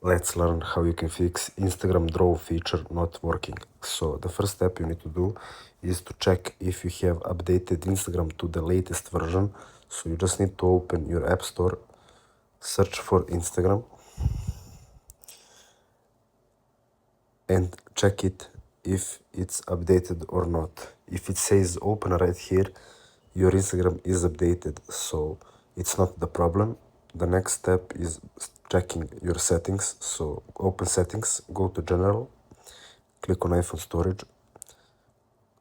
Let's learn how you can fix Instagram draw feature not working. So the first step you need to do is to check if you have updated Instagram to the latest version. So you just need to open your app store, search for Instagram and check it if it's updated or not. If it says open right here, your Instagram is updated, so it's not the problem. The next step is checking your settings. So open settings, go to general, click on iPhone storage,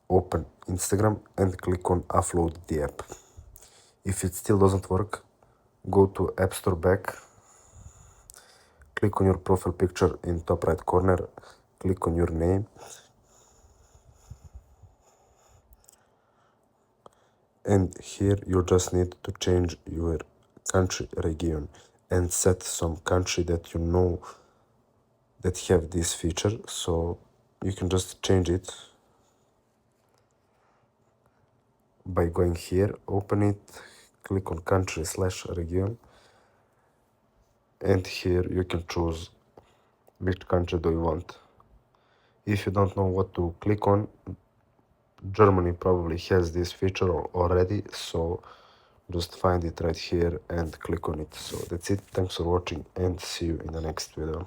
open Instagram and click on offload the app. If it still doesn't work, go to App Store back, click on your profile picture in top right corner, click on your name, and here you just need to change your country region and set some country that you know that have this feature. So you can just change it by going here, open it, click on country/region, and here you can choose which country do you want. If you don't know what to click on, Germany probably has this feature already, so just find it right here and click on it. So that's it. Thanks for watching and see you in the next video.